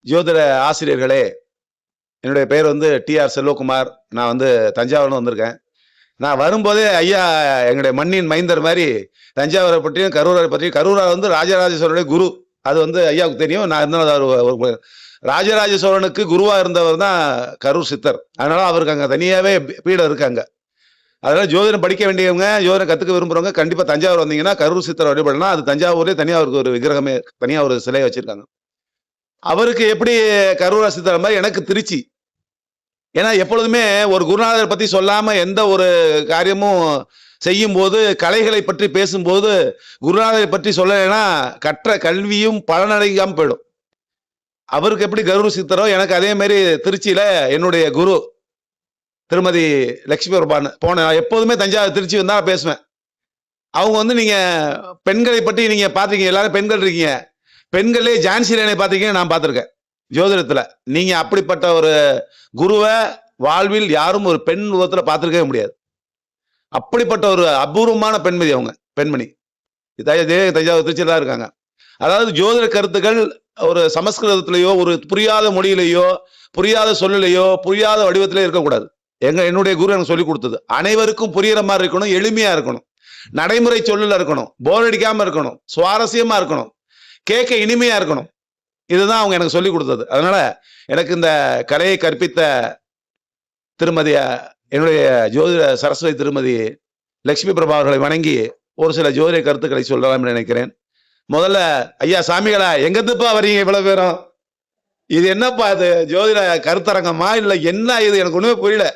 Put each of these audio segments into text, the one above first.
ஜோதிட ஆசிரியர்களே, என்னுடைய பெயர் வந்து டி.ஆர். செல்வகுமார். நான் வந்து தஞ்சாவூர்ல வந்திருக்கேன். நான் வரும்போதே ஐயா எங்களுடைய மண்ணின் மைந்தர் மாரி தஞ்சாவூரை பற்றியும், கரூரை பற்றியும் கரூரா வந்து ராஜராஜ சோழனுடைய குரு. அது வந்து ஐயாவுக்கு தெரியும். நான் இருந்தாலும் ராஜராஜ சோழனுக்கு குருவா இருந்தவர் தான் கரூர் சித்தர். அதனால அவருக்கு அங்க தனியாவே பீடம் இருக்கு அங்க. அதனால ஜோதிடம் படிக்க வேண்டியவங்க, ஜோதிடம் கத்துக்க விரும்புறவங்க கண்டிப்பா தஞ்சாவூர் வந்தீங்கன்னா கரூர் சித்தர் வழிபடலாம். அது தஞ்சாவூர்லயே தனியா அவருக்கு ஒரு விக்கிரகமே, தனியா ஒரு சிலையை வச்சிருக்காங்க. அவருக்கு எப்படி கரூரா சித்தர் மாதிரி எனக்கு திருச்சி. ஏன்னா எப்பொழுதுமே ஒரு குருநாதர் பத்தி சொல்லாம எந்த ஒரு காரியமும் செய்யும்போது, கலைகளை பற்றி பேசும்போது, குருநாதரை பற்றி சொல்லலைன்னா கற்ற கல்வியும் பலனடையாம போயிடும். அவருக்கு எப்படி கரூர் சித்தரோ எனக்கு அதே மாதிரி திருச்சியில என்னுடைய குரு திருமதி லட்சுமி பிரபான்னு போன எப்போதுமே தஞ்சாவூர் திருச்சி வந்தா பேசுவேன். அவங்க வந்து நீங்க பெண்களை பற்றி நீங்க பாத்திருக்கீங்க, எல்லாரும் பெண்கள் இருக்கீங்க. பெண்களே ஜான்சி ராணியை பாத்திருக்கீங்க, நான் பார்த்திருக்கேன் ஜோதிடத்துல. நீங்க அப்படிப்பட்ட ஒரு குருவை வாழ்வில் யாரும் ஒரு பெண் உருவத்துல பார்த்திருக்கவே முடியாது. அப்படிப்பட்ட ஒரு அபூர்வமான பெண்மதி அவங்க, பெண்மணி தஞ்சாவூர் திருச்சியில் தான் இருக்காங்க. அதாவது ஜோதிட கருத்துக்கள் ஒரு சமஸ்கிருதத்திலேயோ, ஒரு புரியாத மொழியிலேயோ, புரியாத சொல்லிலேயோ, புரியாத வடிவத்திலேயோ இருக்கக்கூடாது. என்னுடைய குரு எனக்கு சொல்லிக் கொடுத்தது அனைவருக்கும் புரியுற மாதிரி இருக்கணும், எளிமையா இருக்கணும், நடைமுறை சொல்லுல இருக்கணும், போர் அடிக்காம இருக்கணும், சுவாரஸ்யமா இருக்கணும், கேட்க இனிமையா இருக்கணும். இதுதான் அவங்க எனக்கு சொல்லிக் கொடுத்தது. அதனால எனக்கு இந்த கலையை கற்பித்த திருமதி என்னுடைய ஜோதிட சரஸ்வதி திருமதி லட்சுமி பிரபா அவர்களை வணங்கி ஒரு சில ஜோதிட கருத்துக்களை சொல்லலாம் நினைக்கிறேன். முதல்ல ஐயா சாமிகளா, எங்கத்துப்பா வரீங்க இவ்வளவு பேரும்? இது என்னப்பா இது ஜோதிட கருத்தரங்கமா இல்ல என்ன? இது எனக்கு ஒண்ணுமே புரியல.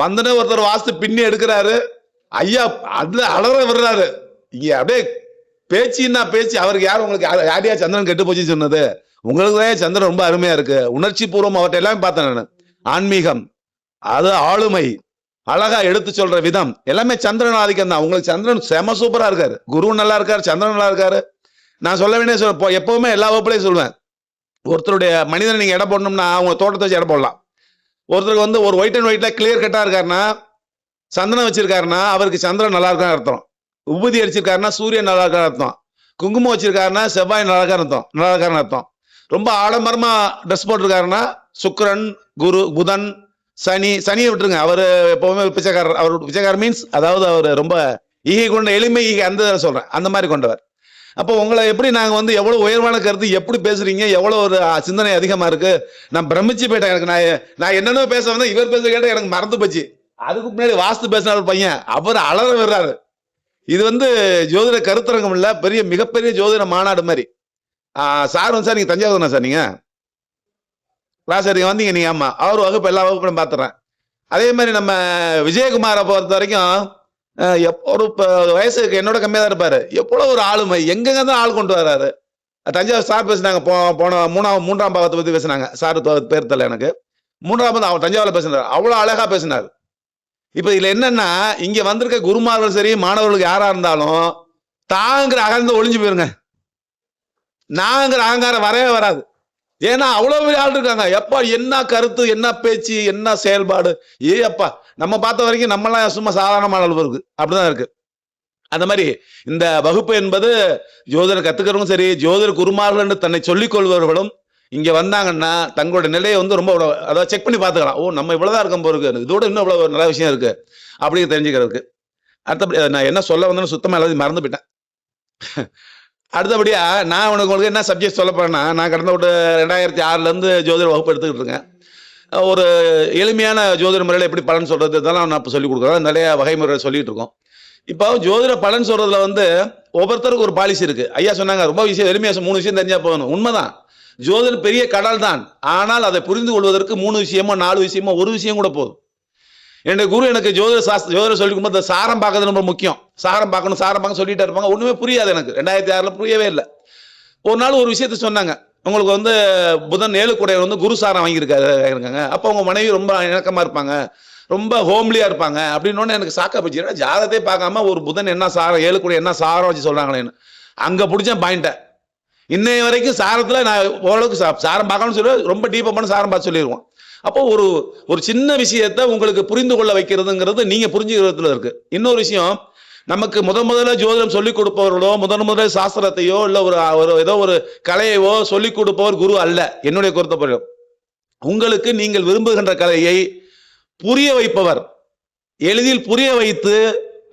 வந்தனே ஒருத்தர் வாஸ்து பின்னி எடுக்கிறாரு, ஐயா அதுல அலற வர்றாரு. இங்க அப்படியே பேச்சுன்னா பேச்சு. அவருக்கு யார், உங்களுக்கு யாரையா சந்திரன் கெட்டு போச்சு சொன்னது? உங்களுக்கு தான் சந்திரன் ரொம்ப அருமையா இருக்கு. உணர்ச்சி பூர்வம் அவர்கிட்ட எல்லாமே பார்த்தேன் நான். ஆன்மீகம், அது ஆளுமை, அழகா எடுத்து சொல்ற விதம் எல்லாமே சந்திரன் ஆதிக்கம் தான். உங்களுக்கு சந்திரன் செம சூப்பரா இருக்காரு, குரு நல்லா இருக்காரு, சந்திரன் நல்லா இருக்காரு. நான் சொல்ல வேண்டிய எப்பவுமே எல்லா வகுப்புலையும் சொல்லுவேன், ஒருத்தருடைய மனிதனை நீங்க எடை போடணும்னா அவங்க தோட்டத்தை வச்சு எடை போடலாம். ஒருத்தருக்கு வந்து ஒரு ஒயிட் அண்ட் ஒயிட்ல கிளியர் கட்டா இருக்காருன்னா, சந்தனம் வச்சிருக்காருன்னா அவருக்கு சந்திரன் நல்லா இருக்கான்னு அர்த்தம். உபதி அடிச்சிருக்காருன்னா சூரியன் நல்லா இருக்கான்னு அர்த்தம். குங்குமம் வச்சிருக்காருன்னா செவ்வாய் நல்லா இருக்காருன்னு அர்த்தம். ரொம்ப ஆடம்பரமா ட்ரெஸ் போட்டிருக்காருன்னா சுக்கிரன், குரு, புதன், சனியை விட்டுருங்க, அவரு எப்பவுமே பிச்சைக்காரர். அவர் பிச்சைக்காரர் மீன்ஸ் அதாவது அவர் ரொம்ப ஈகை கொண்ட எளிமை ஈகை, அந்த சொல்றேன், அந்த மாதிரி கொண்டவர். அப்போ உங்களை எப்படி நாங்க வந்து எவ்வளவு உயர்வான கருத்து எப்படி பேசுறீங்க, எவ்வளவு ஒரு சிந்தனை அதிகமா இருக்கு. நான் பிரமிச்சு போயிட்டேன். எனக்கு நான் என்னென்ன பேச வந்தேன், இவர் பேச கேட்ட எனக்கு மறந்து போச்சு. அதுக்கு முன்னாடி வாஸ்து பேசின ஒரு பையன் அவர் அலற வர்றாரு. இது வந்து ஜோதிட கருத்தரங்கம் இல்ல, பெரிய மிகப்பெரிய ஜோதிட மாநாடு மாதிரி. சார் வந்து சார் நீங்க தஞ்சாவூர் சார், நீங்க கிளாஸ் நீங்க வந்தீங்க, நீங்க ஆமா அவர் வகுப்பு எல்லா வகுப்பும் பாத்துறேன். அதே மாதிரி நம்ம விஜயகுமாரை பொறுத்த வரைக்கும் ஒரு வயசுக்கு என்னோட கம்மியா தான் இருப்பாரு. எவ்வளவு ஒரு ஆளுமை, எங்கெங்க தான் ஆள் கொண்டு வர்றாரு. தஞ்சாவூர் சார் பேசினாங்க, போன மூன்றாம் பாவத்தை பத்தி பேசினாங்க. சார் பேர் தெரியல எனக்கு. மூன்றாம் அவர் தஞ்சாவூர்ல பேசினார், அவ்வளவு அழகா பேசினார். இப்ப இதுல என்னன்னா, இங்க வந்திருக்க குருமார்கள் சரி, மாணவர்களுக்கு யாரா இருந்தாலும் தாங்கிற அகழ்ந்து ஒளிஞ்சு போயிருங்க. நாங்கிற அகங்காரம் வரவே வராது. ஏன்னா அவ்வளவு பெரிய ஆள் இருக்காங்க. எப்பா என்ன கருத்து, என்ன பேச்சு, என்ன செயல்பாடு. அப்பா நம்ம பார்த்த வரைக்கும் நம்மளாம் சும்மா சாதாரணமான அளவு இருக்கு, அப்படிதான் இருக்கு. அந்த மாதிரி இந்த வகுப்பு என்பது ஜோதிடர் கத்துக்கிறவங்க சரி, ஜோதிடர் குருமார்கள் என்று தன்னை சொல்லிக் கொள்பவர்களும் இங்க வந்தாங்கன்னா தங்களுடைய நிலையை வந்து ரொம்ப அதாவது செக் பண்ணி பார்த்துக்கலாம். ஓ, நம்ம இவ்வளவுதான் இருக்கும் போது இதோட இன்னும் இவ்வளவு நல்ல விஷயம் இருக்கு அப்படின்னு தெரிஞ்சுக்கிறதுக்கு. அடுத்தபடி நான் என்ன சொல்ல வந்தேன்னு சுத்தமா எல்லாத்தையும் மறந்து போயிட்டேன். அடுத்தபடியா நான் உங்களுக்கு என்ன சப்ஜெக்ட் சொல்ல போறேன்னா, நான் கடந்த ஒரு 2006 இருந்து ஜோதிட வகுப்பு எடுத்துக்கிட்டு இருக்கேன். ஒரு எளிமையான ஜோதிட முறையில் எப்படி பலன் சொல்றது இதெல்லாம் நான் இப்போ சொல்லிக் கொடுக்குறேன். நிறைய வகை முறை சொல்லிட்டு இருக்கோம். இப்போ ஜோதிட பலன் சொல்றதுல வந்து ஒவ்வொருத்தருக்கு ஒரு பாலிசி இருக்கு. ஐயா சொன்னாங்க ரொம்ப விஷயம் எளிமையா 3 விஷயம் தெரிஞ்சா போகணும். உண்மைதான், ஜோதிடம் பெரிய கடல் தான். ஆனால் அதை புரிந்து கொள்வதற்கு 3 விஷயமோ 4 விஷயமோ ஒரு விஷயம் கூட போதும். என்னுடைய குரு எனக்கு ஜோதிட சொல்லி கொடுக்கும்போது சாரம் பார்க்கறது ரொம்ப முக்கியம். சாரம் பார்க்க சொல்லிட்டே இருப்பாங்க. ஒண்ணுமே புரியாது எனக்கு. 2006 புரியவே இல்லை. ஒரு நாள் ஒரு விஷயத்த சொன்னாங்க, உங்களுக்கு வந்து புதன் 7 கூட வந்து குரு சாரம் வாங்கியிருக்காங்க. அப்போ உங்க மனைவி ரொம்ப இணக்கமா இருப்பாங்க, ரொம்ப ஹோம்லியா இருப்பாங்க அப்படின்னு எனக்கு சாக்கா போச்சு. ஜாதகத்தை பார்க்காம ஒரு புதன் என்ன சாரம், 7 கூட என்ன சாரம் வச்சு சொல்றாங்களேன்னு அங்க பிடிச்சேன் பாயிண்ட. இன்னைய வரைக்கும் சாரத்துல நான் ஓரளவுக்கு சாரம் பார்க்கணும்னு சொல்லி ரொம்ப டீப்பா பண்ண சாரம் பார்த்து சொல்லிடுவோம். அப்போ ஒரு சின்ன விஷயத்த உங்களுக்கு புரிந்து கொள்ள வைக்கிறதுங்கிறது நீங்க புரிஞ்சுக்கிறதுல இருக்கு. இன்னொரு விஷயம், நமக்கு முதல்ல ஜோதிடம் சொல்லிக் கொடுப்பவர்களோ முதல்ல சாஸ்திரத்தையோ இல்ல ஒரு ஏதோ ஒரு கலையவோ சொல்லிக் கொடுப்பவர் குரு அல்ல. என்னுடைய கருத்து, உங்களுக்கு நீங்கள் விரும்புகின்ற கலையை புரிய வைப்பவர், எளிதில் புரிய வைத்து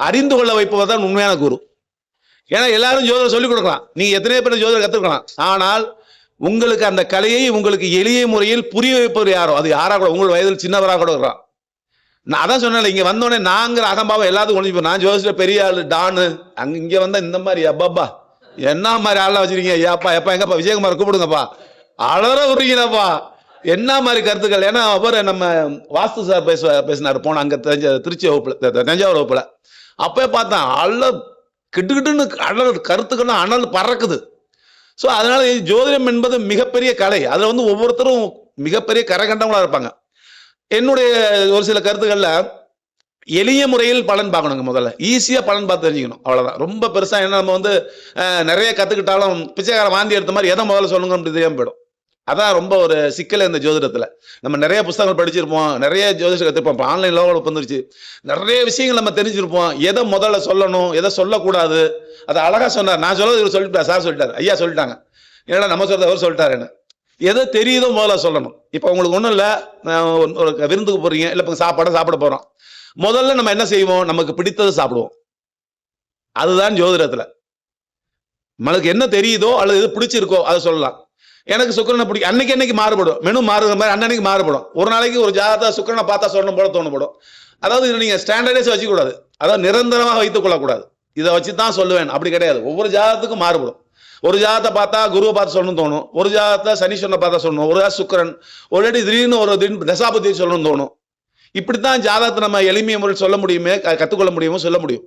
அறிந்து கொள்ள வைப்பவர் தான் உண்மையான குரு. ஏன்னா எல்லாரும் ஜோதிடம் சொல்லிக் கொடுக்கலாம், நீங்க எத்தனை பேர் ஜோதிடம் கத்துக்கலாம், ஆனால் உங்களுக்கு அந்த கலையை உங்களுக்கு எளிய முறையில் புரிய வைப்பவர் யாரோ, அது யாரா கூட, உங்களோட வயதில் சின்னவராக கூட இருக்கலாம். நான் அதான் சொன்னேன், இங்க வந்தோடனே நாங்கிற அகம்பாவம் எல்லாத்துக்கும் ஒழிஞ்சு, நான் ஜோசில பெரிய ஆளு டானு, அங்க இங்க வந்தா இந்த மாதிரி அப்பாப்பா என்ன மாதிரி ஆளா வச்சிருக்கீங்க, ஏப்பா எப்பா எங்கப்பா விஜயகுமார் கூப்பிடுங்கப்பா, அலற விடுறீங்கப்பா, என்ன மாதிரி கருத்துக்கள். ஏன்னா அவர் நம்ம வாஸ்து சார் பேசினார் போன அங்க திருச்சி வகுப்புல, தஞ்சாவூர் வகுப்புல, அப்பவே பார்த்தேன் அள்ள கிட்டுக்கிட்டுன்னு அழல் கருத்துக்கள்லாம் அனல் பறக்குது. ஸோ அதனால ஜோதிடம் என்பது மிகப்பெரிய கலை, அதுல வந்து ஒவ்வொருத்தரும் மிகப்பெரிய கரகண்டங்களா இருப்பாங்க. என்னுடைய ஒரு சில கருத்துக்கள்ல எளிய முறையில் பலன் பார்க்கணுங்க, முதல்ல ஈஸியா பலன் பார்த்து தெரிஞ்சுக்கணும், அவ்வளவுதான். ரொம்ப பெருசா என்ன நம்ம வந்து நிறைய கத்துக்கிட்டாலும் பிச்சைக்கார வாந்தி எடுத்த மாதிரி எதை முதல்ல சொல்லுங்க அப்படி தெரியாம போயிடும். அதான் ரொம்ப ஒரு சிக்கல் இந்த ஜோதிடத்துல. நம்ம நிறைய புத்தகங்கள் படிச்சிருப்போம், நிறைய ஜோதிடம் கத்துப்போம், ஆன்லைன்ல வந்துருச்சு, நிறைய விஷயங்கள் நம்ம தெரிஞ்சிருப்போம், எதை முதல்ல சொல்லணும் எதை சொல்லக்கூடாது அதை அழகா சொன்னார். நான் சொல்றது இவர் சொல்லிட்டார், சார் சொல்லிட்டாரு, ஐயா சொல்லிட்டாங்க, ஏன்னா நம்ம சொல்றது அவர் சொல்லிட்டாரு. என்ன எதை தெரியுதோ முதல்ல சொல்லணும். இப்ப உங்களுக்கு ஒண்ணும் இல்ல, ஒரு விருந்துக்கு போறீங்க, இல்ல இப்ப சாப்பிட போறோம், முதல்ல நம்ம என்ன செய்வோம், நமக்கு பிடித்தது சாப்பிடுவோம். அதுதான் ஜோதிடத்துல. நமக்கு என்ன தெரியுதோ அல்லது எது பிடிச்சிருக்கோ அதை சொல்லலாம். எனக்கு சுக்கிரனை பிடிக்கும், அன்னைக்கு மாறுபடும், மெனு மாறுகிற மாதிரி அன்னைக்கு மாறுபடும். ஒரு நாளைக்கு ஒரு ஜாதகத்தை சுக்கிரனை பார்த்தா சொல்லணும் போல தோணப்படும். அதாவது இது நீங்க ஸ்டாண்டர்டைஸ் வச்சுக்கூடாது, அதாவது நிரந்தரமாக வைத்துக் கொள்ளக்கூடாது, இதை வச்சு தான் சொல்லுவேன் அப்படி கிடையாது. ஒவ்வொரு ஜாதகத்துக்கும் மாறுபடும். ஒரு ஜாதகத்தை பார்த்தா குருவை பார்த்து சொல்லணும் தோணும், ஒரு ஜாதகத்தை சனீஸ்வரனை பார்த்தா சொல்லணும், ஒரு ஜாதகம் சுக்கிரன், ஒரு திடீர்னு ஒரு தசாபதி சொல்லணும்னு தோணும். இப்படித்தான் ஜாதகத்தை நம்ம எளிமைய முறையில் சொல்ல முடியுமே, கற்றுக்கொள்ள முடியுமோ சொல்ல முடியும்.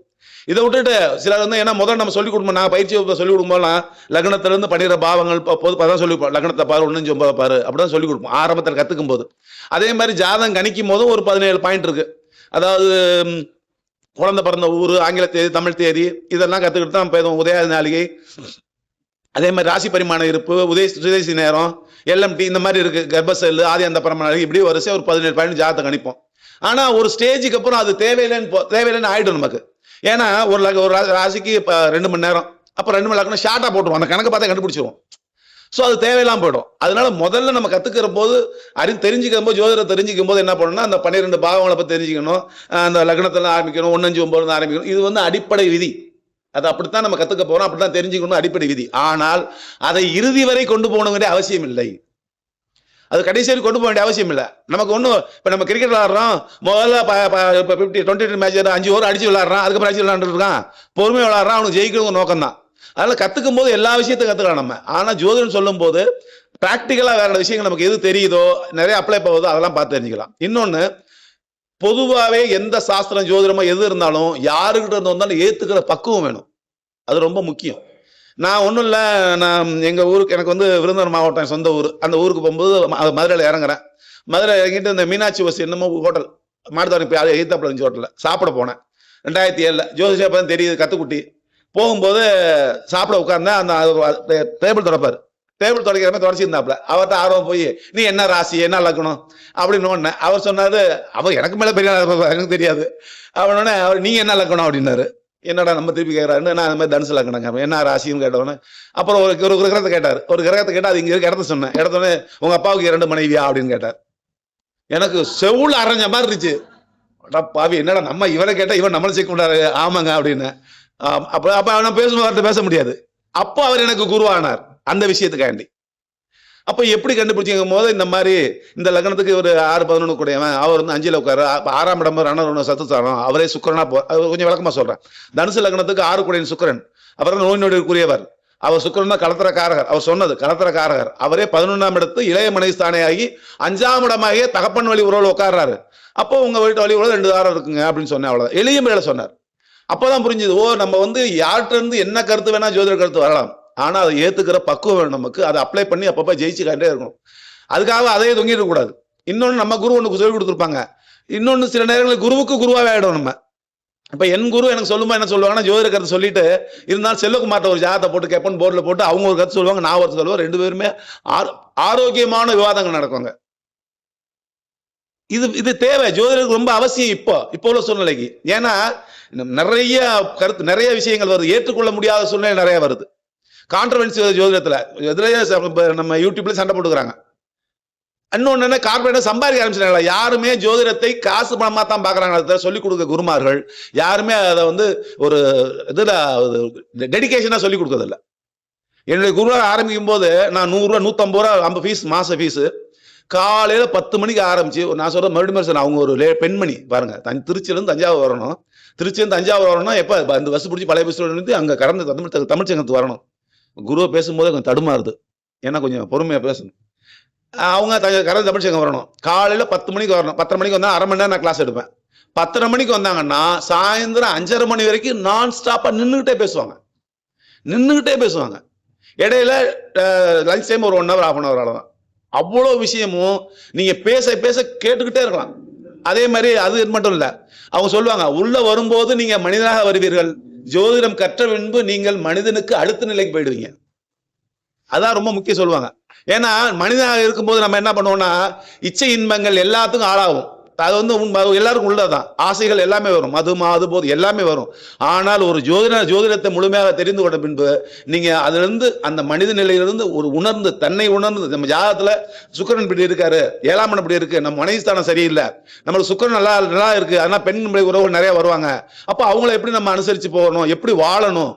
இதை விட்டுட்டு சிலர் வந்து, ஏன்னா முதல்ல நம்ம சொல்லிக் கொடுப்போம், நான் பயிற்சி சொல்லிக் கொடுக்கும்போதுலாம் லக்னத்திலிருந்து 12 பாவங்கள் பொது சொல்லி கொடுப்போம், லக்னத்தை பாரு 1 5 9 பாரு அப்படிதான் சொல்லிக் கொடுப்போம் ஆரம்பத்தில் கத்துக்கும் போது. அதே மாதிரி ஜாதகம் கணிக்கும் போதும் ஒரு 17 பாயிண்ட் இருக்கு. அதாவது குழந்தை பிறந்த ஊர், ஆங்கில தேதி, தமிழ் தேதி, இதெல்லாம் கத்துக்கிட்டு தான் போதும். உதய நாளிகை, அதே மாதிரி ராசி பரிமாண இருப்பு, சுதேசி நேரம், எல்எம்டி, இந்த மாதிரி இருக்கு, கர்ப்பசெல், ஆதி அந்த பரம, இப்படி வரிசை ஒரு 17 பாயிண்ட் ஜாதகம் கணிப்போம். ஆனா ஒரு ஸ்டேஜுக்கு அப்புறம் அது தேவையில்லைன்னு ஆயிடும் நமக்கு. ஏன்னா ஒரு ராசிக்கு 2 மணி நேரம், அப்ப 2 மணி நேரம் ஷார்ட்டா போட்டுருவோம், அந்த கணக்கு பார்த்தா கண்டுபிடிச்சிருவோம். ஸோ அது தேவையில்லாம போயிடும். அதனால முதல்ல நம்ம கத்துக்கிற போது தெரிஞ்சுக்கும் போது, ஜோதிடம் தெரிஞ்சுக்கும் போது என்ன பண்ணணும்னா, அந்த 12 பாவங்களை பத்தி தெரிஞ்சுக்கணும், அந்த லக்னத்துல ஆரம்பிக்கணும், 1 5 9 ஆரம்பிக்கணும். இது வந்து அடிப்படை விதி, அது அப்படித்தான் நம்ம கத்துக்க போறோம், அப்படித்தான் தெரிஞ்சுக்கணும், அடிப்படை விதி. ஆனால் அதை இறுதி வரை கொண்டு போகணுங்கிற அவசியம் இல்லை, அது கடைசி வரை கொண்டு போக வேண்டிய அவசியம் இல்லை. நமக்கு ஒன்றும், இப்போ நம்ம கிரிக்கெட் விளாடுறோம், முதல்ல 20 மேட்ச் 5 ஓவர் அடிச்சு விளாடுறான், அதுக்கப்புறம் அடிச்சு விளாண்டுருக்கான், பொறுமையாக விளாடுறான், அவனுக்கு ஜெயிக்கணும் நோக்கம் தான். அதனால கத்துக்கும் போது எல்லா விஷயத்தையும் கத்துக்கலாம் நம்ம. ஆனா ஜோதிடம் சொல்லும் போது பிராக்டிக்கலா வேற விஷயங்கள் நமக்கு எது தெரியுதோ, நிறைய அப்ளை போகுதோ அதெல்லாம் பார்த்து தெரிஞ்சுக்கலாம். இன்னொன்னு, பொதுவாகவே எந்த சாஸ்திரம் ஜோதிடமோ எது இருந்தாலும் யாருக்கிட்ட இருந்து வந்தாலும் ஏத்துக்கிற பக்குவம் வேணும், அது ரொம்ப முக்கியம். நான் ஒன்றும் இல்லை, நான் எங்கள் ஊருக்கு, எனக்கு வந்து விருதுநகர் மாவட்டம் சொந்த ஊர், அந்த ஊருக்கு போகும்போது மதுரையில் இறங்குறேன். மதுரை இறங்கிட்டு இந்த மீனாட்சி வசி என்னமோ ஹோட்டல், மாடுதாரி எய்த்தாப்பில் இருந்துச்சு, ஹோட்டலில் சாப்பிட போனேன் 2007. ஜோதிஷா அப்போ தெரியுது, கத்துக்குட்டி. போகும்போது சாப்பிட உட்கார்ந்தேன், அந்த டேபிள் தொடப்பார், டேபிள் தொடக்கிற மாதிரி தொடச்சிருந்தாப்புல. அவர்கிட்ட ஆர்வம் போய், நீ என்ன ராசி என்ன லக்கணும் அப்படின்னு ஒன்னேன். அவர் சொன்னாரு, அவர் எனக்கு மேலே பெரிய எனக்கு தெரியாது. அவனோடனே அவர் நீங்க என்ன லக்கணும் அப்படின்னாரு. என்னடா நம்ம திருப்பி கேட்கறாரு. நான் அந்த மாதிரி தனுசு லக்கணங்க, என்ன ராசின்னு கேட்டவொடனே அப்புறம் ஒரு கிரகத்தை கேட்டார். ஒரு கிரகத்தை கேட்டால் அது இங்க இருக்க இடத்த சொன்னேன். இடத்தோடனே உங்க அப்பாவுக்கு 2 மனைவியா அப்படின்னு கேட்டார். எனக்கு செவுள் அரைஞ்ச மாதிரி இருந்துச்சு. பாவி, என்னடா நம்ம இவரை கேட்டா இவன் நம்மளை சேர்க்க கூடாது. ஆமாங்க அப்படின்னு. அப்ப நான் பேச முடியாது. அப்போ அவர் எனக்கு குருவானார் அந்த விஷயத்துக்காண்டி. அப்ப எப்படி கண்டுபிடிச்சிக்கும் போது, இந்த மாதிரி இந்த லக்னத்துக்கு ஒரு 6-11 கூடையவன், அவர் வந்து 5ல் உட்காரு, 6ஆம் இடம் ரண சத்துத்தாரம், அவரே சுக்கரனா கொஞ்சம் விளக்கமா சொல்றேன். தனுசு லக்னத்துக்கு 6 கூடையின் சுக்கரன், அவர் நோய் நொடிக்குரியவர், அவர் சுக்கரன் கலத்திரக்காரகர், அவர் சொன்னது கலத்திரக்காரகர், அவரே 11ஆம் இடத்து இளைய மனைஸ்தானே ஆகி 5ஆம் இடமாகிய தகப்பன் வழி உறவுல உட்கார்றாரு. அப்போ உங்க வீட்டு வழி உறவு 2 தாரம் இருக்குங்க அப்படின்னு சொன்னேன். அவ்வளவுதான், எளிய முறையில சொன்னார். அப்பதான் புரிஞ்சுது, ஓ நம்ம வந்து யார்கிட்ட இருந்து என்ன கருத்து வேணா ஜோதிட கருத்து வரலாம், ஆனா அதை ஏத்துக்கிற பக்குவம் வேணும் நமக்கு, அதை அப்ளை பண்ணி அப்பப்ப ஜெயிச்சு காண்டே இருக்கணும். அதுக்காக அதையே தொங்கிட்டு கூடாது. இன்னொன்னு, நம்ம குரு ஒன்று சொல்லி கொடுத்துருப்பாங்க, இன்னொன்னு சில நேரங்களில் குருவுக்கு குருவாவே ஆயிடும் நம்ம. இப்ப என் குரு எனக்கு சொல்லுமா என்ன சொல்லுவாங்கன்னா, ஜோதிட கருத்து சொல்லிட்டு இருந்தாலும் செல்வகுமார்ட்ட ஒரு ஜாதகத்தை போட்டு கேப்பன் போர்டில் போட்டு அவங்க ஒரு கருத்து சொல்லுவாங்க, நான் ஒரு சொல்லுவேன், 2 பேருமே ஆரோக்கியமான விவாதங்கள் நடக்குவாங்க. இது தேவை, ஜோதிடருக்கு ரொம்ப அவசியம் இப்போ உள்ள சூழ்நிலைக்கு. ஏன்னா நிறைய கருத்து, நிறைய விஷயங்கள் வருது, ஏற்றுக்கொள்ள முடியாத சூழ்நிலை நிறைய வருது. கான்ட்ரவர்சி ஜோதிடத்துல இதுலயே நம்ம யூடியூப்ல சண்டை போட்டுக்கிறாங்க. இன்னொன்னு என்ன, கார்பரேட் சம்பாதிக்க ஆரம்பிச்சிட்டாங்க. யாருமே ஜோதிடத்தை காசு பணமா தான் பாக்குறாங்க. சொல்லிக் கொடுக்க குருமார்கள் யாருமே அதை வந்து ஒரு இதுல டெடிகேஷனா சொல்லிக் கொடுக்கறது இல்லை. என்னுடைய குருவாக ஆரம்பிக்கும் போது நான் 100 ரூபா 150 ரூபா நம்ம ஃபீஸ், மாச ஃபீஸ். காலையில 10 மணிக்கு ஆரம்பிச்சு, நான் சொல்றேன் மறுபடியும் அவங்க ஒரு பெண்மணி பாருங்க, திருச்சியிலிருந்து தஞ்சாவூர் வரணும். திருச்சியிலிருந்து தஞ்சாவூர் வரணும், எப்ப இந்த பஸ் பிடிச்சி பழைய பஸ் இருந்து அங்க கடந்து தமிழ் சங்கத்துக்கு வரணும். குருவை பேசும்போது கொஞ்சம் தடுமாறுது, ஏன்னா கொஞ்சம் பொறுமையா பேசணும். அவங்க கடந்து தமிழ் சங்கம் வரணும். காலையில 10 மணிக்கு வரணும். 10:30 மணிக்கு வந்தா அரை மணி நேரம் நான் கிளாஸ் எடுப்பேன். 10:30 மணிக்கு வந்தாங்கன்னா சாயந்தரம் 5:30 மணி வரைக்கும் நான் ஸ்டாப்பா நின்றுகிட்டே பேசுவாங்க. இடையில லஞ்ச் டைம் ஒரு 1 hour 1/2 hour தான். அவ்வளோ விஷயமும் நீங்க பேச பேச கேட்டுக்கிட்டே இருக்கலாம். அதே மாதிரி அது மட்டும் இல்ல, அவங்க சொல்லுவாங்க உள்ள வரும்போது நீங்க மனிதனாக வருவீர்கள், ஜோதிடம் கற்ற பின்பு நீங்கள் மனிதனுக்கு அடுத்த நிலைக்கு போயிடுவீங்க. அதான் ரொம்ப முக்கியம் சொல்லுவாங்க. ஏன்னா மனிதனாக இருக்கும்போது நம்ம என்ன பண்ணுவோம்னா, இச்சை இன்பங்கள் எல்லாத்துக்கும் ஆளாகும். அது வந்து எல்லாருக்கும் உள்ளதான், ஆசைகள் எல்லாமே வரும், அது போது எல்லாமே வரும். ஆனால் ஒரு ஜோதிடத்தை முழுமையாக தெரிந்து கொண்ட பின்பு நீங்க அதிலிருந்து அந்த மனித நிலையிலிருந்து ஒரு உணர்ந்து, தன்னை உணர்ந்து, நம்ம ஜாதகத்துல சுக்கிரன் இப்படி இருக்காரு, 7ஆம் இடம் இப்படி இருக்கு, நம்ம மனைவி ஸ்தானம் சரியில்லை, நம்மளுக்கு சுக்கிரன் நல்லா இருக்கு, ஆனா பெண் உறவுகள் நிறைய வருவாங்க. அப்ப அவங்கள எப்படி நம்ம அனுசரிச்சு போகணும், எப்படி வாழணும்,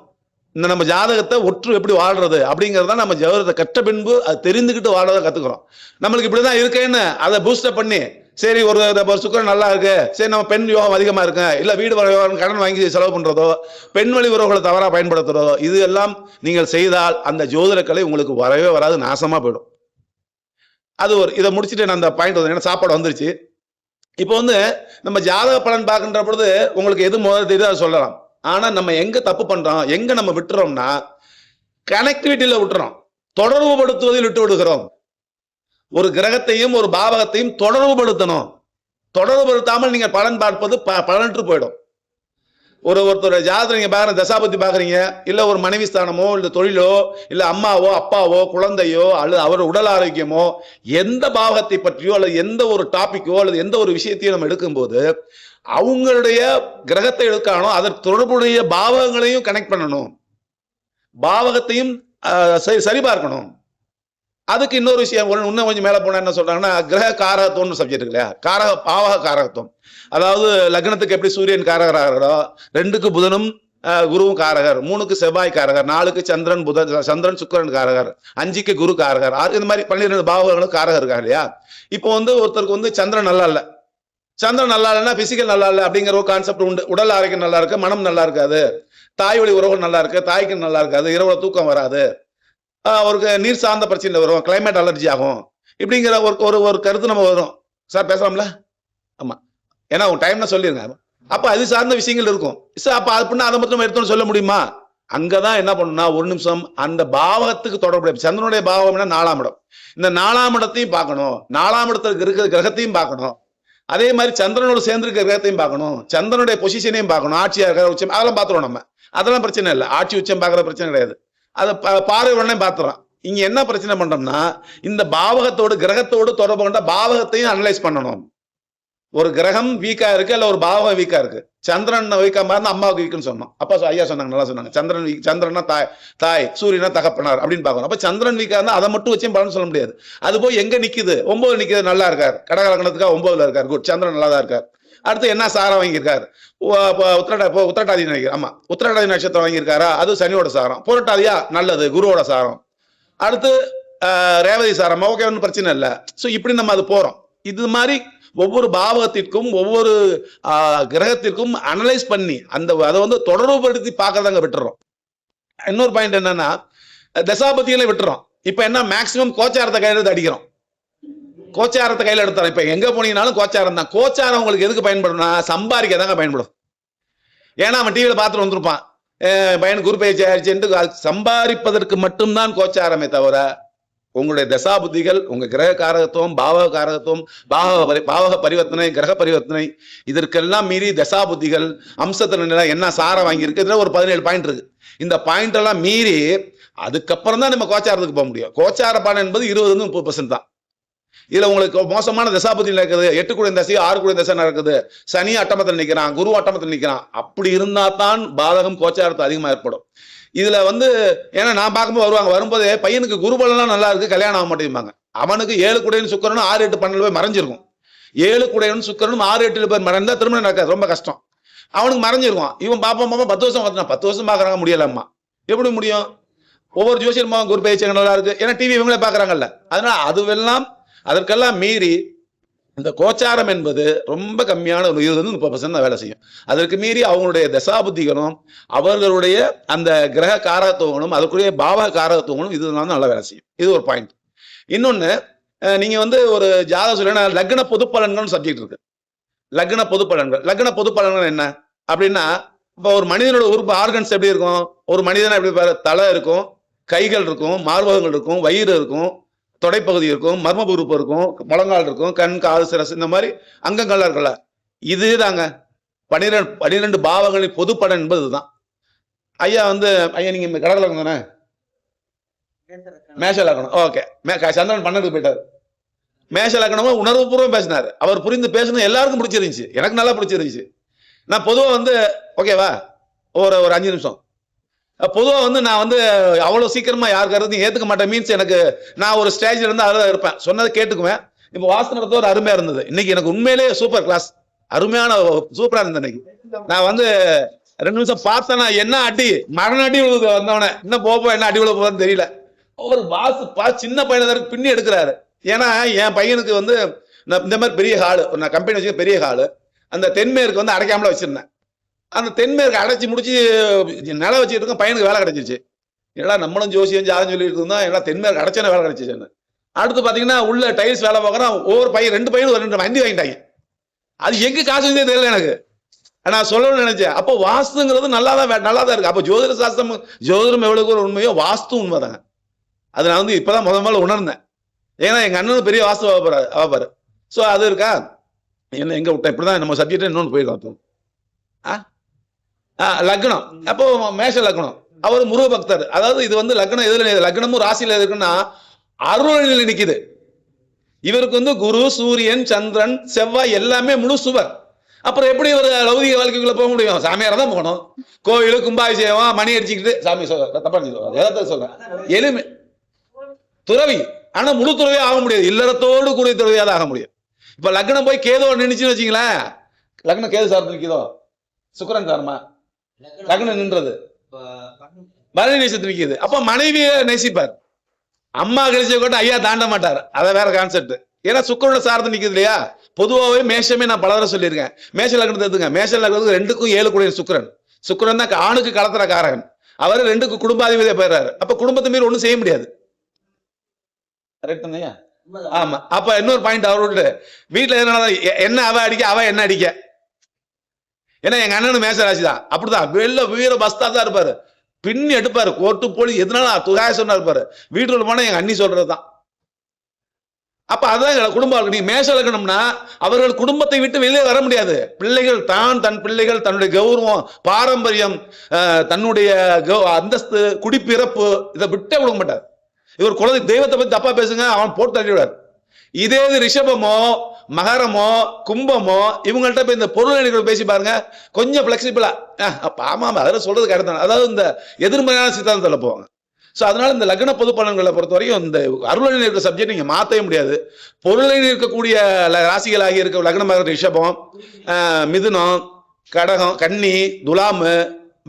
இந்த நம்ம ஜாதகத்தை ஒற்று எப்படி வாழ்றது அப்படிங்கறத நம்ம ஜோதிடத்தை கற்ற பின்பு அது தெரிந்துகிட்டு வாழறதை கத்துக்கிறோம். நம்மளுக்கு இப்படிதான் இருக்கேன்னு அதை பூஸ்டப் பண்ணி, சரி ஒரு சுக்கிரன் நல்லா இருக்கு, சரி நம்ம பெண் யோகம் அதிகமா இருக்கு, இல்ல வீடு கடன் வாங்கி செலவு பண்றதோ, பெண் வழி உறவுகளை தவறா பயன்படுத்துறதோ, இது எல்லாம் நீங்கள் செய்தால் அந்த ஜோதிட கலை உங்களுக்கு வரவே வராது, நாசமா போயிடும். அது இதை முடிச்சுட்டு நான் அந்த பாயிண்ட் வந்து சாப்பாடு வந்துருச்சு. இப்போ வந்து நம்ம ஜாதக பலன் பார்க்கின்ற பொழுது உங்களுக்கு எது முதல்ல தெரியுது அதை சொல்லலாம். ஆனா நம்ம எங்க தப்பு பண்றோம், எங்க நம்ம விட்டுறோம்னா கனெக்டிவிட்டியில விட்டுறோம், தொடர்பு படுத்துவதில் விட்டு விடுகிறோம். ஒரு கிரகத்தையும் ஒரு பாவகத்தையும் தொடர்பு படுத்தணும். தொடர்பு படுத்தாமல் நீங்க பலன் பார்ப்பது பலனற்று போயிடும். ஒருத்தர் ஜாதகம் நீங்க பாக்குற தசாபத்தி பாக்குறீங்க, இல்ல ஒரு மனைவி ஸ்தானமோ, இல்ல தொழிலோ, இல்ல அம்மாவோ அப்பாவோ குழந்தையோ, அல்லது அவர் உடல் ஆரோக்கியமோ, எந்த பாவகத்தை பற்றியோ அல்லது எந்த ஒரு டாபிக்கோ அல்லது எந்த ஒரு விஷயத்தையும் நம்ம எடுக்கும்போது அவங்களுடைய கிரகத்தை எடுக்கணும், அதற்கு தொடர்புடைய பாவகங்களையும் கனெக்ட் பண்ணணும், பாவகத்தையும் சரி பார்க்கணும். அதுக்கு இன்னொரு விஷயம் இன்னும் கொஞ்சம் மேல போனா என்ன சொல்றாங்கன்னா, கிரக காரகத்துவம் சப்ஜெக்ட் இருக்கு இல்லையா, பாவக காரகத்துவம். அதாவது லக்னத்துக்கு எப்படி சூரியன் காரகராகிறோ, 2க்கு புதனும் குருவும் காரகர், 3க்கு செவ்வாய் காரகர், 4க்கு சந்திரன் சுக்கிரன் காரகர், 5க்கு குரு காரகர், இந்த மாதிரி 12 பாவகங்களும் காரகர் இருக்காங்க இல்லையா. இப்போ வந்து ஒருத்தருக்கு வந்து சந்திரன் நல்லா இல்ல, சந்திரன் நல்லா இல்லைன்னா பிசிக்கல் நல்லா இல்லை அப்படிங்கிற ஒரு கான்செப்ட் உண்டு. உடல் ஆரோக்கியம் நல்லா இருக்கு, மனம் நல்லா இருக்காது, தாய் வழி உறவு நல்லா இருக்கு, தாய்க்கு நல்லா இருக்காது, இரவுல தூக்கம் வராது, அவருக்கு நீர் சார்ந்த பிரச்சனை வரும், கிளைமேட் அலர்ஜி ஆகும், இப்படிங்கிற ஒரு கருத்து நம்ம வரும். சார் பேசலாம்ல? ஆமா, ஏன்னா உங்க டைம்னா சொல்லிருங்க. அப்ப அது சார்ந்த விஷயங்கள் இருக்கும். சார் அப்ப அப்படின்னா அதை மட்டும் எடுத்தோன்னு சொல்ல முடியுமா? அங்கதான் என்ன பண்ணணும்னா, ஒரு நிமிஷம் அந்த பாவகத்துக்கு தொடர்புடைய சந்திரனுடைய பாவம் 4ஆம் இடம், இந்த 4ஆம் இடத்தையும் பார்க்கணும், 4ஆம் இடத்துக்கு இருக்கிற கிரகத்தையும் பார்க்கணும், அதே மாதிரி சந்திரனோட சேர்ந்திருக்க கிரகத்தையும் பார்க்கணும், சந்திரனுடைய பொசிஷனையும் பார்க்கணும், ஆட்சியா இருக்கிற உச்சம் அதெல்லாம் பார்த்துருவோம். நம்ம அதெல்லாம் பிரச்சனை இல்லை, ஆட்சி உச்சம் பார்க்கற பிரச்சனை கிடையாது, அதை பார்வை உடனே பார்த்துறோம். இங்க என்ன பிரச்சனை பண்றோம்னா, இந்த பாவகத்தோடு கிரகத்தோடு தொடர்பு கொண்ட பாவகத்தையும் அனலைஸ் பண்ணணும். ஒரு கிரகம் வீக்கா இருக்கு, அல்ல ஒரு பாவகம் வீக்கா இருக்கு. சந்திரன் வீக்கா இருந்தா அம்மாவுக்கு வீக்குன்னு சொன்னோம். அப்பா ஐயா சொன்னாங்க, நல்லா சொன்னாங்க. சந்திரன்னா தாய், சூரியனா தகப்பனார் அப்படின்னு பார்க்கணும். அப்ப சந்திரன் வீக்கா இருந்தா அதை மட்டும் வச்சு பலன் சொல்ல முடியாது. அது போய் எங்க நிக்குது, 9 நிக்குது, நல்லா இருக்காரு, கடகலக்கணத்துக்காக 9ல இருக்காரு, குட், சந்திரன் நல்லா தான் இருக்காரு. அடுத்து என்ன சாரம் வாங்கியிருக்காரு, உத்திரட்டாதி நினைக்கிறேன், ஆமா உத்திரட்டாதி நட்சத்திரம் வாங்கியிருக்காரா, அது சனியோட சாரம். புரட்டாதியா, நல்லது, குருவோட சாரம். அடுத்து ரேவதி சாரம், ஓகே, ஒன்றும் பிரச்சனை இல்லை. ஸோ இப்படி நம்ம அது போறோம். இது மாதிரி ஒவ்வொரு பாவகத்திற்கும் ஒவ்வொரு கிரகத்திற்கும் அனலைஸ் பண்ணி அதை வந்து தொடர்புபடுத்தி பார்க்கறதாங்க விட்டுறோம். இன்னொரு பாயிண்ட் என்னன்னா, தசாபதிகளை விட்டுறோம். இப்ப என்ன, மேக்சிமம் கோச்சாரத்தை கையில எடுத்து அடிக்கிறோம், கோச்சாரத்தை கையில எடுத்துறோம். இப்ப எங்க போனீங்கன்னாலும் கோச்சாரம் தான். கோச்சாரம் உங்களுக்கு எதுக்கு பயன்படும்னா, சம்பாதிக்க தாங்க பயன்படும். ஏன்னா அவன் டிவியில பார்த்துட்டு வந்திருப்பான், பையன் குரு பயிற்சி ஆயிடுச்சு, சம்பாதிப்பதற்கு மட்டும்தான் கோச்சாரமே தவிர உங்களுடைய தசாபுத்திகள், உங்க கிரக காரகத்துவம், பாவக காரகத்துவம், பாவக பரிவர்த்தனை, கிரக பரிவர்த்தனை, இதற்கெல்லாம் மீறி தசாபுத்திகள் அம்சத்தின என்ன சாரம் வாங்கியிருக்கு, இதுல ஒரு 17 பாயிண்ட் இருக்கு. இந்த பாயிண்ட் எல்லாம் மீறி அதுக்கப்புறம் தான் நம்ம கோச்சாரத்துக்கு போக முடியும். கோச்சார பலன் என்பது 20-30% தான். இதுல உங்களுக்கு மோசமான தசாபதி நடக்குது, 8 கூட தசை 6 கூட தசை நடக்குது, சனி அட்டமத்தில் நிற்கிறான், குரு அட்டமத்தில் நிற்கிறான், அப்படி இருந்தா தான் பாதகம் கோச்சாரத்து அதிகமாக ஏற்படும். இதுல வந்து ஏன்னா நான் பார்க்கும்போது வரும்போதே பையனுக்கு குருபலம்லாம் நல்லா இருக்கு, கல்யாணம் ஆக மாட்டேங்குவாங்க. அவனுக்கு 7 கூடையும் சுக்கரனும் 6, 8, 12 போய் மறைஞ்சிருக்கும். 7 கூடையும் சுக்கரனும் 6, 8 பேர் மறைந்தா திருமணம் நடக்காது, ரொம்ப கஷ்டம். அவனுக்கு மறைஞ்சிருக்கும். இவன் பாப்பா 10 வருஷம் பார்த்தான், 10 வருஷம் பாக்குறாங்க, முடியலம்மா. எப்படி முடியும்? ஒவ்வொரு ஜோசியர் குரு பயிற்சி நல்லா இருக்கு, ஏன்னா டிவி இவங்களே பாக்குறாங்கல்ல. அதனால அதுவெல்லாம் அதற்கெல்லாம் மீறி இந்த கோச்சாரம் என்பது ரொம்ப கம்மியான ஒரு 20-30% தான் வேலை செய்யும். அதற்கு மீறி அவங்களுடைய தசாபுத்திகளும் அவர்களுடைய அந்த கிரக காரகத்துவங்களும் அதற்குரிய பாவ காரகத்துவங்களும் இதுதான் நல்லா வேலை செய்யும். இது ஒரு பாயிண்ட். இன்னொன்னு, நீங்க வந்து ஒரு ஜாதக சொல்ல லக்ன பொது பலன்கள் சப்ஜெக்ட் இருக்கு. லக்ன பொது பலன்கள். லக்ன பொது பலன்கள் என்ன அப்படின்னா, இப்போ ஒரு மனிதனோட உறுப்பு ஆர்கன்ஸ் எப்படி இருக்கும்? ஒரு மனிதனை எப்படி பாரு, தலை இருக்கும், கைகள் இருக்கும், மார்பகங்கள் இருக்கும், வயிறு இருக்கும், தொடைப்பகுதி இருக்கும், மர்ம உறுப்பு இருக்கும், முழங்கால் இருக்கும், கண், காது, சிரசு, இந்த மாதிரி அங்கங்கள் இருக்கல. இது தாங்க 12 பாவங்களின் பொது பலன் என்பதுதான். ஐயா வந்து ஐயா நீங்க கடகலக்கம் தானே? மேஷ லக்னம். ஓகே, சந்திரன் 12 போயிட்டாரு. மேஷ லக்னமும் உணர்வு பூர்வம் பேசினாரு. அவர் புரிந்து பேசணும், எல்லாருக்கும் பிடிச்சிருந்துச்சு, எனக்கு நல்லா பிடிச்சிருந்துச்சு. நான் பொதுவாக வந்து ஓகேவா ஒரு 5 நிமிஷம் பொதுவாக வந்து நான் வந்து அவ்வளோ சீக்கிரமா யார் கருத்தையும் ஏற்றுக்க மாட்டேன். மீன்ஸ் எனக்கு நான் ஒரு ஸ்டேஜ்ல இருந்து அதில் இருப்பேன், சொன்னதை கேட்டுக்குவேன். இப்போ வாசனத்தை ஒரு அருமையா இருந்தது இன்னைக்கு, எனக்கு உண்மையிலேயே சூப்பர் கிளாஸ், அருமையான சூப்பரா இருந்தது இன்னைக்கு. நான் வந்து 2 நிமிஷம் பார்த்தேன், என்ன அடி மரண அடி விழுது வந்தவனே, இன்னும் போப்போ என்ன அடி விழ போகுதுன்னு தெரியல. ஒரு சின்ன பையனை பின்னி எடுக்கிறாரு. ஏன்னா என் பையனுக்கு வந்து இந்த மாதிரி பெரிய ஹாலு, நான் கம்பெனி வச்சுக்க பெரிய ஹாலு, அந்த தென்மேற்கு வந்து அடைக்காமல வச்சிருந்தேன். அந்த தென்மேற்கு அடைச்சி முடிச்சு நிலம் வச்சுட்டு இருக்கோம், பையனுக்கு வேலை கிடைச்சிருச்சு. எல்லாம் நம்மளும் ஜோசியம் ஜாதகம் சொல்லிட்டு இருந்தோம், எல்லாம் தென்மேற்கு அடைச்சான வேலை கிடைச்சிச்சு. அடுத்து பாத்தீங்கன்னா உள்ள டைல்ஸ் வேலை பார்க்கறான், ஒவ்வொரு பையன் 2 பையனும் 2 வண்டி வாங்கிட்டாங்க. அது எங்க காசு தெரியல எனக்கு, நான் சொல்லணும்னு நினைச்சேன். அப்போ வாஸ்துங்கிறது நல்லா தான் இருக்கு. அப்போ ஜோதிட சாஸ்திரம், ஜோதிடம் எவ்வளவு ஒரு உண்மையோ வாஸ்து உண்மைதாங்க. அது நான் வந்து இப்பதான் முதல்ல உணர்ந்தேன். ஏன்னா எங்க அண்ணனும் பெரிய வாஸ்து ஆவாரு. ஸோ அது இருக்கா என்ன எங்க விட்டேன், இப்படிதான் நம்ம சப்ஜெக்ட் இன்னொன்று போயிருக்கோம். லக்னம், அப்போ மேஷ லக்னம், அவர் முருக பக்தர். அதாவது இது வந்து லக்னம் எதுல, லக்னமும் ராசியில இருக்குன்னா அருள் நிக்குது. இவருக்கு வந்து குரு, சூரியன், சந்திரன், செவ்வாய் எல்லாமே முழு சுவர். அப்புறம் எப்படி ஒரு லௌகிக வாழ்க்கைக்குள்ள போக முடியும்? சாமியார தான் போகணும். கோயிலு, கும்பாபிஷேகம், மணி அடிச்சுக்கிட்டு சாமி சொல்றேன் எளிமை துறவி. ஆனா முழு துறவியா ஆக முடியாது, இல்லறத்தோடு கூடிய துறவியா தான் ஆக முடியும். இப்ப லக்னம் போய் கேதோ நினைச்சுன்னு வச்சுங்களேன், லக்னம் கேது சார்ந்து நிற்கிதோ, சுக்கிரன் காரமா லக்னம் நின்றது பரணி நேசத்து நிற்கிது. அப்ப மனைவியை நேசிப்பார். அம்மா கழிச்ச கூட ஐயா தாண்ட மாட்டார், அதை வேற கான்செப்ட். ஏன்னா சுக்கிரனோட சார்ந்து நிற்குது இல்லையா. பொதுவாகவே மேஷமே நான் பல தடவை சொல்லியிருக்கேன், மேஷ லக்னத்தை எடுத்துங்க. மேஷ லக்னத்துக்கு 2க்கும் 7 கூடிய சுக்கிரன். சுக்கிரன் தான் ஆணுக்கு கலத்திர காரகன். அவர் 2க்கு குடும்பாதிபதியா போயிடுறாரு. அப்ப குடும்பத்தை மீறி ஒன்றும் செய்ய முடியாது. ஆமா. அப்ப இன்னொரு பாயிண்ட் அவரோட வீட்டுல என்ன அவ அடிக்க, அவ என்ன அடிக்க. ஏன்னா எங்க அண்ணனு மேசராசி தான், அப்படிதான் வெள்ள வீர பஸ்தா தான் இருப்பாரு, பின்னி எடுப்பாரு, கோட்டு போலி எதனால துகாய சொன்னா இருப்பாரு. வீட்டுல போனா எங்க அண்ணி சொல்றதுதான். அப்ப அதான் குடும்பம். நீங்க மேஷ லக்னம்னா அவர்கள் குடும்பத்தை விட்டு வெளியே வர முடியாது. பிள்ளைகள் தன் பிள்ளைகள் தன்னுடைய கௌரவம், பாரம்பரியம், தன்னுடைய அந்தஸ்து, குடிப்பிறப்பு, இதை விட்டே கொடுக்க மாட்டார். இவர் குல தெய்வத்தை பத்தி தப்பா பேசுங்க, அவன் போட்டு தள்ளிவிடார். இதே ரிஷபமோ, மகரமோ, கும்பமோ இவங்கள்ட்ட போய் இந்த பொருள் பேசி பாருங்க, கொஞ்சம் பிளெக்சிபிளா ஆமா அதில் சொல்றது கரெக்ட் தான். அதாவது இந்த எதிர்மறையான சித்தாந்தத்தில் போவாங்க. ஸோ அதனால இந்த லக்ன பொது பலன்களை பொறுத்த வரைக்கும் இந்த அருளணி இருக்கிற சப்ஜெக்ட் நீங்க மாற்றவே முடியாது. பொருளணி இருக்கக்கூடிய ராசிகளாகி இருக்க லக்னமாக ரிஷபம், மிதுனம், கடகம், கன்னி, துலாமு,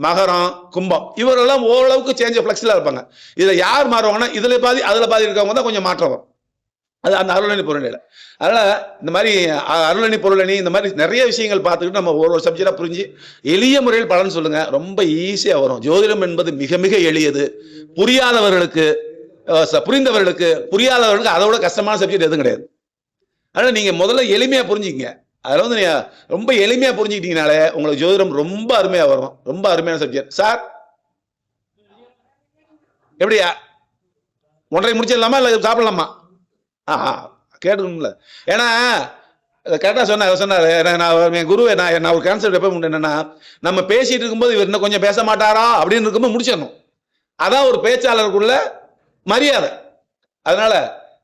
மகரம், கும்பம், இவரெல்லாம் ஓரளவுக்கு சேஞ்ச் பிளெக்சிபிளா இருப்பாங்க. இதுல யார் மாறுவாங்கன்னா இதுல பாதி அதுல பாதி இருக்கவங்க தான் கொஞ்சம் மாற்றம் வரும். அது அந்த அருளணி பொருளில. அதனால இந்த மாதிரி அருளணி பொருளணி இந்த மாதிரி நிறைய விஷயங்கள் பார்த்துக்கிட்டு நம்ம ஒரு சப்ஜெக்டா புரிஞ்சு எளிய முறையில் பலன் சொல்லுங்க, ரொம்ப ஈஸியா வரும். ஜோதிடம் என்பது மிக மிக எளியது. புரியாதவர்களுக்கு, புரியாதவர்களுக்கு அதோட கஷ்டமான சப்ஜெக்ட் எதுவும் கிடையாது. அதனால நீங்க முதல்ல எளிமையா புரிஞ்சுக்கங்க. அதுல வந்து நீங்க ரொம்ப எளிமையா புரிஞ்சுக்கிட்டீங்கனாலே உங்களுக்கு ஜோதிடம் ரொம்ப அருமையா வரும். ரொம்ப அருமையான சப்ஜெக்ட். சார் எப்படியா 1:30 முடிச்சிடலாமா இல்ல சாப்பிடலாமா? கேட்டுக்கணும்ல. ஏன்னா கரெக்டா சொன்னாரு. நான் என் குருவை நான் ஒரு கான்செப்ட் எப்ப என்னன்னா, நம்ம பேசிட்டு இருக்கும்போது இவர் இன்னும் கொஞ்சம் பேச மாட்டாரா அப்படின்னு இருக்கும்போது முடிச்சிடணும். அதான் ஒரு பேச்சாளருக்குள்ள மரியாதை. அதனால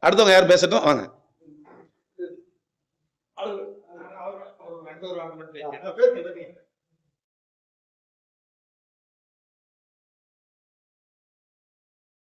அடுத்தவங்க யாரும் பேசட்டும் வாங்க. அடுத்த ஒரு வாங்க